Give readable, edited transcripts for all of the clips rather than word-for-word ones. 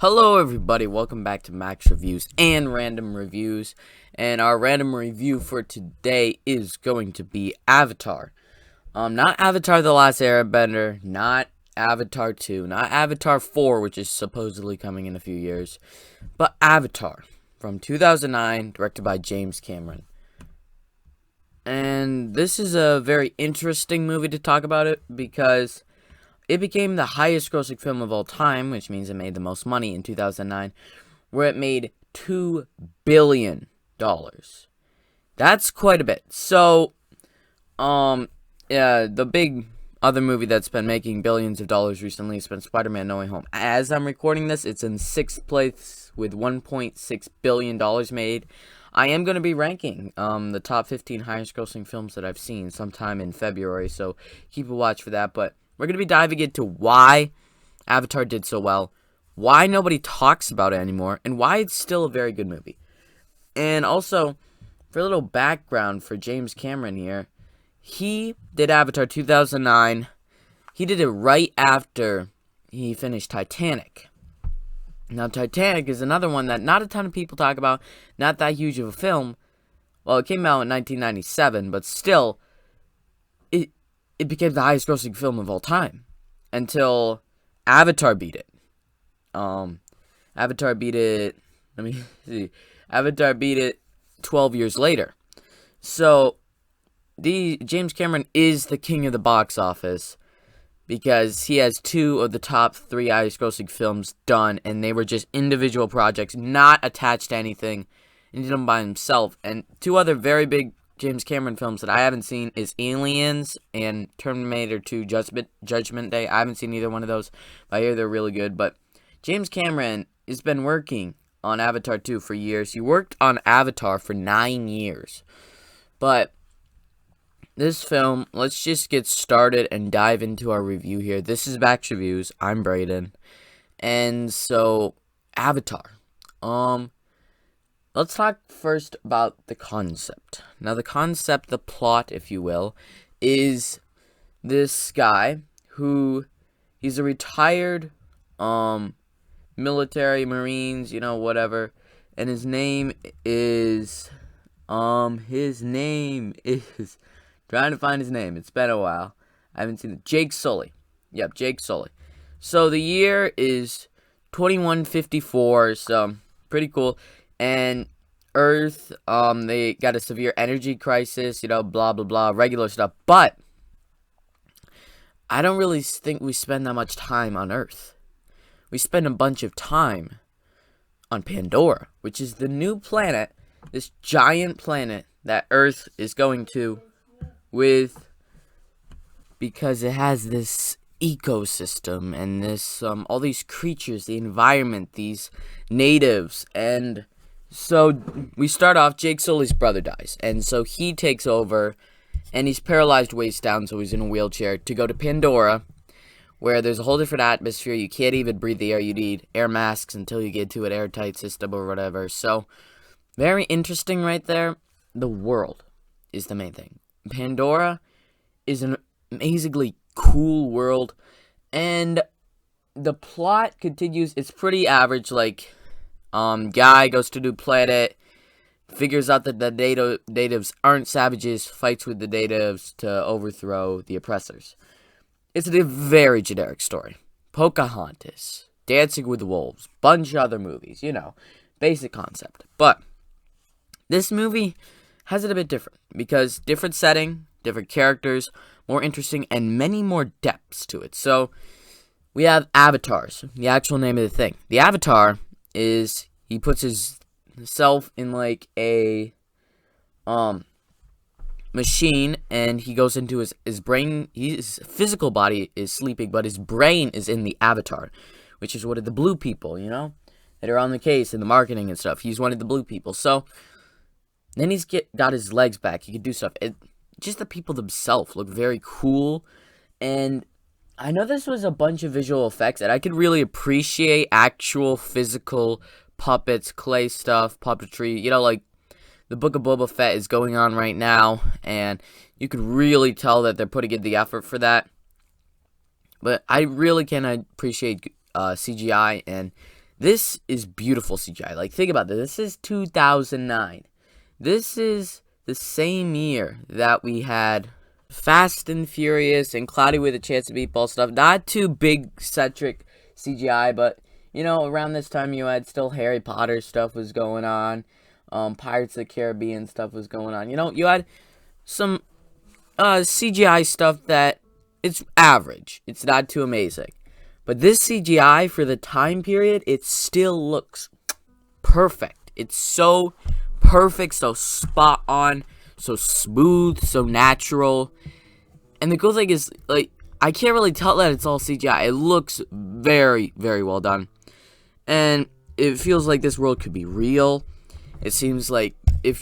Hello everybody, welcome back to Max Reviews and Random Reviews, and our random review for today is going to be Avatar. Not Avatar The Last Airbender, not Avatar 2, not Avatar 4, which is supposedly coming in a few years, but Avatar from 2009, directed by James Cameron. And this is a very interesting movie to talk about it because it became the highest grossing film of all time, which means it made the most money in 2009, where it made $2 billion. That's quite a bit. So, the big other movie that's been making billions of dollars recently has been Spider-Man No Way Home. As I'm recording this, it's in 6th place with $1.6 billion made. I am going to be ranking the top 15 highest grossing films that I've seen sometime in February, so keep a watch for that, but we're going to be diving into why Avatar did so well, why nobody talks about it anymore, and why it's still a very good movie. And also, for a little background for James Cameron here, he did Avatar 2009. He did it right after he finished Titanic. Now, Titanic is another one that not a ton of people talk about, not that huge of a film. Well, it came out in 1997, but still, it became the highest grossing film of all time until Avatar beat it. Avatar beat it, let me see, Avatar beat it 12 years later. So, James Cameron is the king of the box office because he has 2 of the top 3 highest grossing films done, and they were just individual projects, not attached to anything, and did them by himself. And 2 other very big James Cameron films that I haven't seen is Aliens and Terminator 2 Judgment Day. I haven't seen either one of those, but I hear they're really good. But James Cameron has been working on Avatar 2 for years. He worked on Avatar for 9 years. But this film, let's just get started and dive into our review here. This is Max Reviews. I'm Brayden. And so, Avatar. Let's talk first about the concept. Now, the concept, the plot, if you will, is this guy who, he's a retired, military, Marines, whatever, and his name is, trying to find his name. It's been a while. I haven't seen it. Jake Sully. Yep, Jake Sully. So, the year is 2154, so, pretty cool. And Earth, they got a severe energy crisis, blah, blah, blah, regular stuff. But I don't really think we spend that much time on Earth. We spend a bunch of time on Pandora, which is the new planet, this giant planet that Earth is going to because it has this ecosystem and this, all these creatures, the environment, these natives, and so we start off, Jake Sully's brother dies, and so he takes over, and he's paralyzed waist down, so he's in a wheelchair, to go to Pandora, where there's a whole different atmosphere. You can't even breathe the air. You need air masks until you get to an airtight system or whatever. So, very interesting right there. The world is the main thing. Pandora is an amazingly cool world, and the plot continues. It's pretty average, like, guy goes to new planet, figures out that the natives aren't savages, fights with the natives to overthrow the oppressors. It's a very generic story. Pocahontas, Dancing with Wolves, bunch of other movies, basic concept. But this movie has it a bit different because different setting, different characters, more interesting, and many more depths to it. So, we have avatars, the actual name of the thing. The avatar is he puts himself in like a machine, and he goes into his brain. His physical body is sleeping, but his brain is in the avatar, which is one of the blue people, that are on the case in the marketing and stuff. He's one of the blue people. So then he's got his legs back. He can do stuff. Just the people themselves look very cool, and I know this was a bunch of visual effects, and I could really appreciate actual physical puppets, clay stuff, puppetry. Like the Book of Boba Fett is going on right now, and you could really tell that they're putting in the effort for that. But I really can appreciate CGI, and This is beautiful CGI. Like, think about this. This is 2009. This is the same year that we had Fast and Furious and Cloudy with a Chance of Meatball stuff. Not too big centric CGI, but you know, around this time you had still Harry Potter stuff was going on. Pirates of the Caribbean stuff was going on. You know, you had some CGI stuff that it's average. It's not too amazing. But this CGI for the time period, it still looks perfect. It's so perfect, so spot on, so smooth, so natural. And the cool thing is, like, I can't really tell that it's all CGI. It looks very, very well done. And it feels like this world could be real. It seems like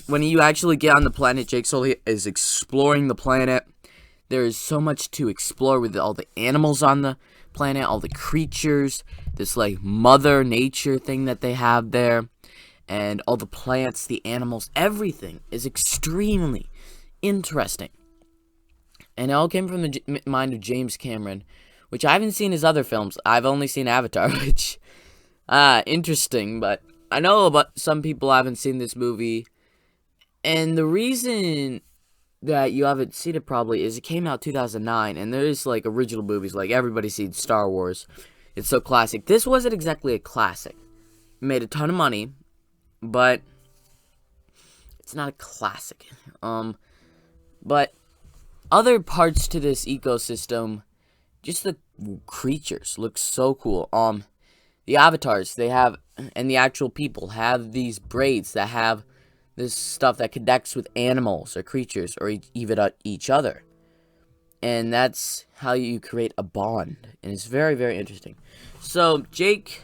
when you actually get on the planet, Jake Sully is exploring the planet. There is so much to explore with all the animals on the planet, all the creatures, this like mother nature thing that they have there, and all the plants, the animals, everything is extremely interesting. And it all came from the mind of James Cameron, which I haven't seen his other films. I've only seen Avatar, which, interesting, but I know about some people haven't seen this movie, and the reason that you haven't seen it probably is it came out 2009, and there's like original movies, like everybody's seen Star Wars. It's so classic. This wasn't exactly a classic. It made a ton of money, but it's not a classic. But other parts to this ecosystem, just the creatures look so cool. The avatars they have, and the actual people have these braids that have this stuff that connects with animals or creatures or even each other. And that's how you create a bond. And it's very, very interesting. So, Jake,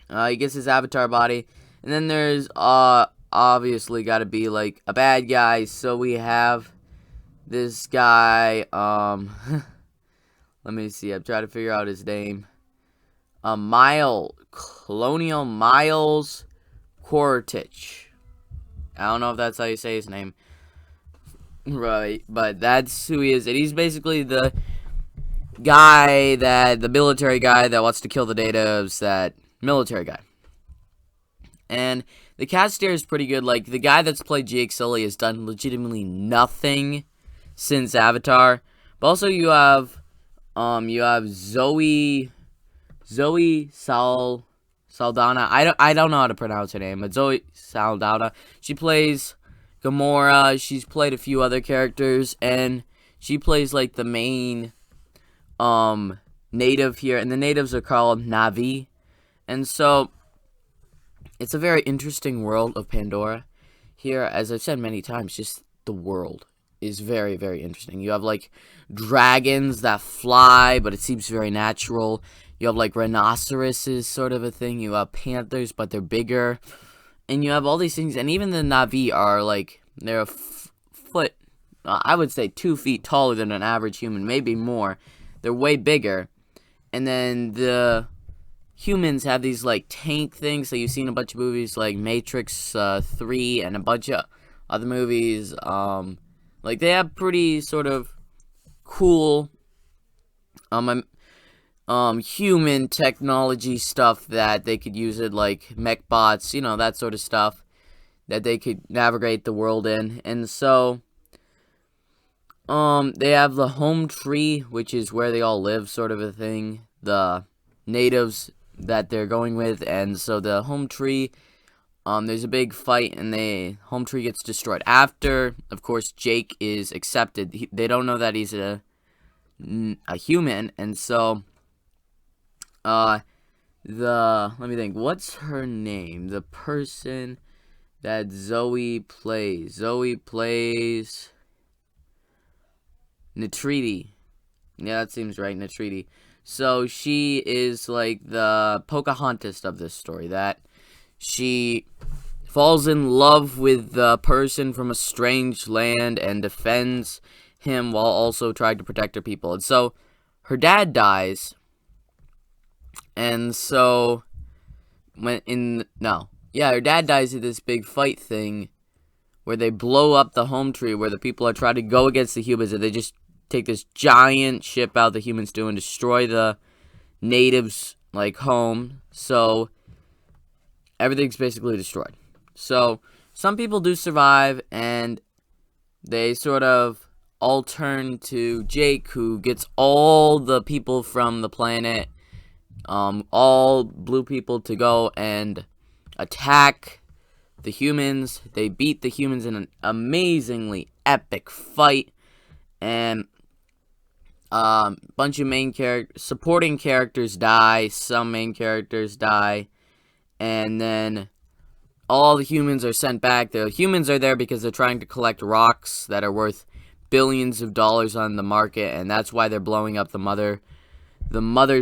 he gets his avatar body. And then there's, obviously got to be, like, a bad guy. So we have this guy, let me see. I'm trying to figure out his name. Colonial Miles Quaritch. I don't know if that's how you say his name. Right, but that's who he is. And he's basically the military guy that wants to kill the natives, that military guy. And the cast here is pretty good. Like, the guy that's played Jake Sully has done legitimately nothing since Avatar. But also you have Zoe Saldana. I don't know how to pronounce her name, but Zoe Saldana. She plays Gamora. She's played a few other characters, and she plays like the main native here, and the natives are called Na'vi. And so it's a very interesting world of Pandora. Here, as I've said many times, just the world is very, very interesting. You have like dragons that fly, but it seems very natural. You have like rhinoceroses, sort of a thing. You have panthers, but they're bigger. And you have all these things. And even the Na'vi are like, they're a foot, I would say 2 feet taller than an average human, maybe more. They're way bigger. And then the humans have these like tank things that you've seen in a bunch of movies, like Matrix 3 and a bunch of other movies. Like they have pretty sort of cool human technology stuff that they could use it, like mech bots, you know, that sort of stuff that they could navigate the world in. And so they have the home tree, which is where they all live, sort of a thing, the natives that they're going with. And so the home tree, there's a big fight, and the home tree gets destroyed. After, of course, Jake is accepted. They don't know that he's a human, and so let me think, what's her name? The person that Zoe plays Netriti. Yeah, that seems right, Netriti. So she is like the Pocahontas of this story, that she falls in love with the person from a strange land and defends him while also trying to protect her people. And so her dad dies, and so her dad dies at this big fight thing where they blow up the home tree, where the people are trying to go against the humans, and they just take this giant ship out the humans do and destroy the natives' like home, so everything's basically destroyed. So some people do survive, and they sort of all turn to Jake, who gets all the people from the planet, all blue people, to go and attack the humans. They beat the humans in an amazingly epic fight, and bunch of supporting characters die, some main characters die, and then all the humans are sent back. The humans are there because they're trying to collect rocks that are worth billions of dollars on the market, and that's why they're blowing up the mother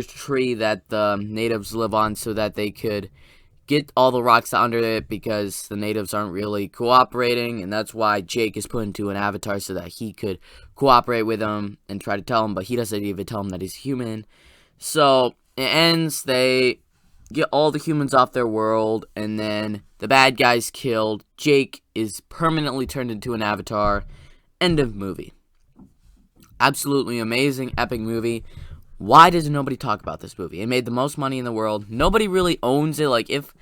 tree that the natives live on, so that they could get all the rocks under it, because the natives aren't really cooperating, and that's why Jake is put into an avatar so that he could cooperate with them and try to tell him, but he doesn't even tell him that he's human. So it ends, they get all the humans off their world, and then the bad guy's killed. Jake is permanently turned into an avatar. End of movie. Absolutely amazing, epic movie. Why does nobody talk about this movie? It made the most money in the world. Nobody really owns it. Like, if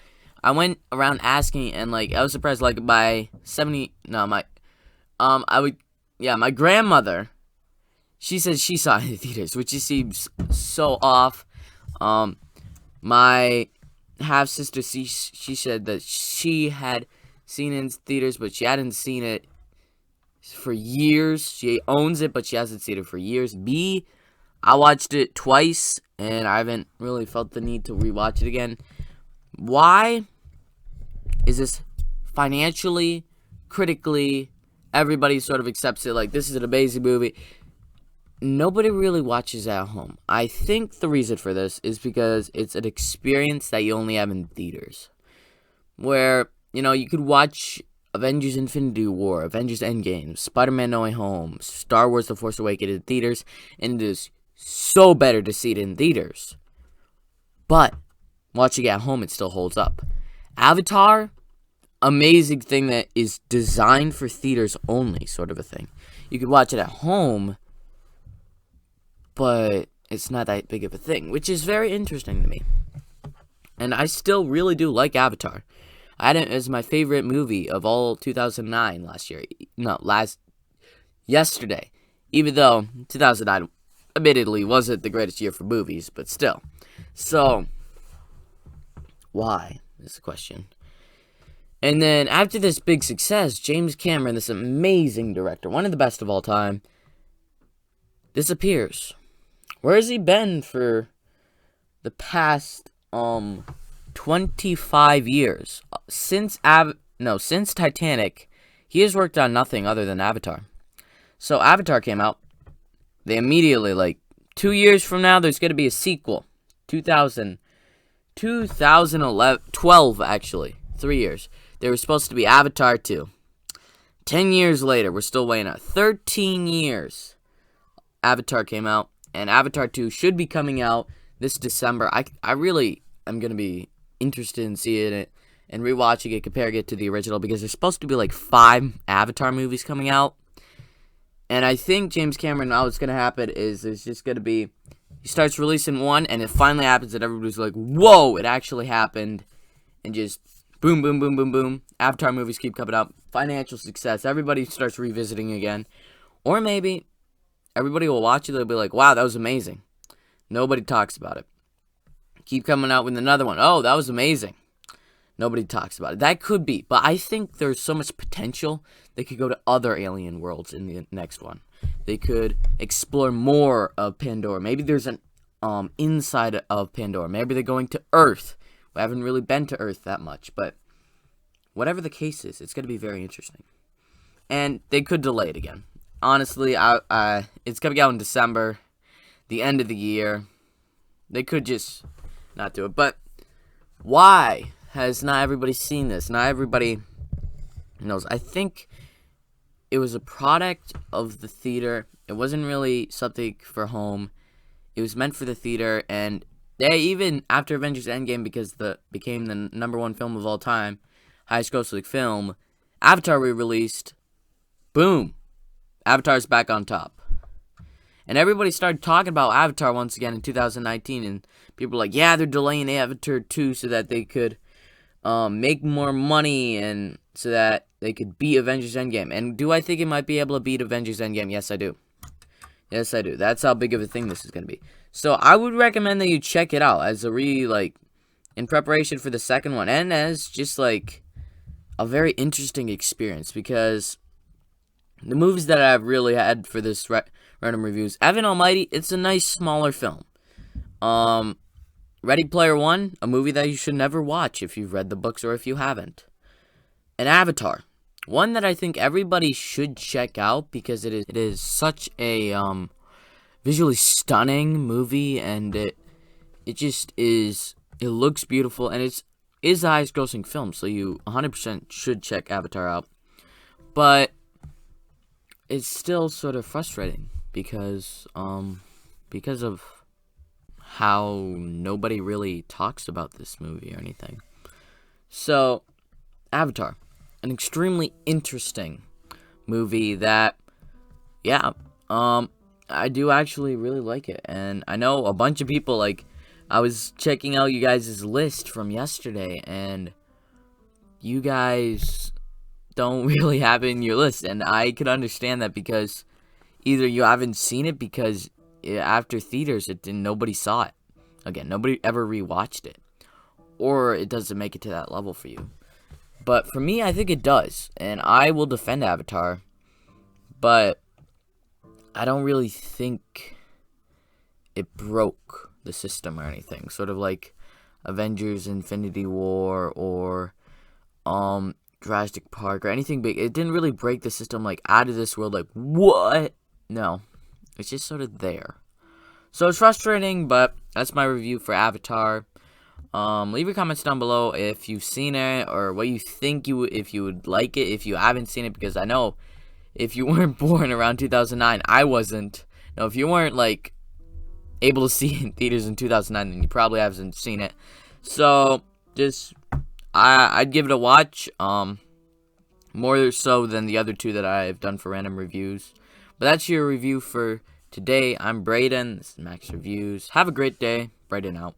I went around asking, and like, I was surprised, like, my my grandmother, she says she saw it in the theaters, which just seems so off. My half sister, she said that she had seen it in theaters, but she hadn't seen it for years. She owns it, but she hasn't seen it for years. I watched it twice, and I haven't really felt the need to rewatch it again. Why is this financially, critically, everybody sort of accepts it like this is an amazing movie? Nobody really watches it at home. I think the reason for this is because it's an experience that you only have in theaters. Where, you could watch Avengers Infinity War, Avengers Endgame, Spider-Man No Way Home, Star Wars The Force Awakens in theaters, and it is so better to see it in theaters. But watching it at home, it still holds up. Avatar, amazing thing that is designed for theaters only, sort of a thing. You could watch it at home, but it's not that big of a thing, which is very interesting to me. And I still really do like Avatar. I had it as my favorite movie of all 2009 yesterday. Even though 2009 admittedly wasn't the greatest year for movies, but still. So, why is the question. And then after this big success, James Cameron, this amazing director, one of the best of all time, disappears. Where has he been for the past 25 years? Since Titanic, he has worked on nothing other than Avatar. So Avatar came out. They immediately, like, 2 years from now, there's going to be a sequel. 2012, actually. 3 years. There was supposed to be Avatar 2. 10 years later, we're still waiting on 13 years. Avatar came out, and Avatar 2 should be coming out this December. I really am going to be interested in seeing it and rewatching it, comparing it to the original, because there's supposed to be like 5 Avatar movies coming out. And I think James Cameron, now what's going to happen is there's just going to be, he starts releasing one, and it finally happens, and everybody's like, whoa, it actually happened. And just boom, boom, boom, boom, boom. Avatar movies keep coming out. Financial success. Everybody starts revisiting again. Or maybe everybody will watch it, they'll be like, wow, that was amazing. Nobody talks about it. Keep coming out with another one. Oh, that was amazing. Nobody talks about it. That could be. But I think there's so much potential. They could go to other alien worlds in the next one. They could explore more of Pandora. Maybe there's an inside of Pandora. Maybe they're going to Earth. We haven't really been to Earth that much. But whatever the case is, it's going to be very interesting. And they could delay it again. Honestly, it's coming out in December. The end of the year. They could just not do it. But why has not everybody seen this? Not everybody knows. I think it was a product of the theater. It wasn't really something for home. It was meant for the theater, and they even after Avengers Endgame, because became the #1 film of all time, highest grossing film, Avatar re-released. Boom, Avatar's back on top. And everybody started talking about Avatar once again in 2019, and people were like, yeah, they're delaying Avatar 2 so that they could make more money and so that they could beat Avengers Endgame. And do I think it might be able to beat Avengers Endgame? Yes, I do. Yes, I do. That's how big of a thing this is going to be. So I would recommend that you check it out as a in preparation for the second one, and as just like a very interesting experience, because the movies that I've really had for this random reviews, Evan Almighty, it's a nice smaller film. Ready Player One, a movie that you should never watch if you've read the books or if you haven't. And Avatar, one that I think everybody should check out because it is such a visually stunning movie, and it just is. It looks beautiful, and it is the highest grossing film, so you 100% should check Avatar out. But it's still sort of frustrating because of how nobody really talks about this movie or anything. So, Avatar, an extremely interesting movie that, yeah, I do actually really like it, and I know a bunch of people, I was checking out you guys' list from yesterday, and you guys don't really have it in your list, and I could understand that because either you haven't seen it because after theaters nobody saw it. Again, nobody ever rewatched it, or it doesn't make it to that level for you. But for me, I think it does, and I will defend Avatar, but I don't really think it broke the system or anything, sort of like Avengers Infinity War or Jurassic Park or anything big. It didn't really break the system out of this world, what? No, it's just sort of there. So it's frustrating, but that's my review for Avatar. Leave your comments down below if you've seen it or what you think if you would like it if you haven't seen it, because I know if you weren't born around 2009, I wasn't. No, if you weren't able to see it in theaters in 2009, then you probably haven't seen it. So just I'd give it a watch. More so than the other two that I've done for random reviews. But that's your review for today. I'm Brayden. This is Max Reviews. Have a great day. Brayden out.